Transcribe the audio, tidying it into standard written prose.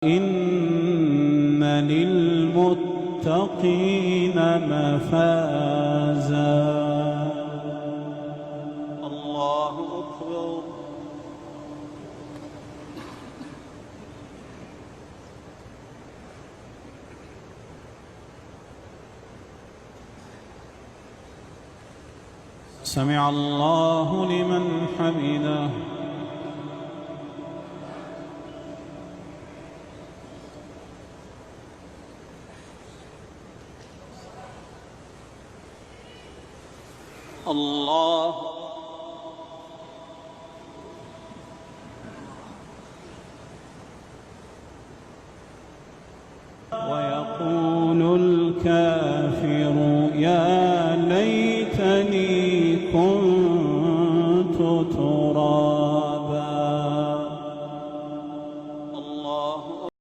إن للمتقين مفازا. الله أكبر. سمع الله لمن حمده. الله. ويقول الكافر يا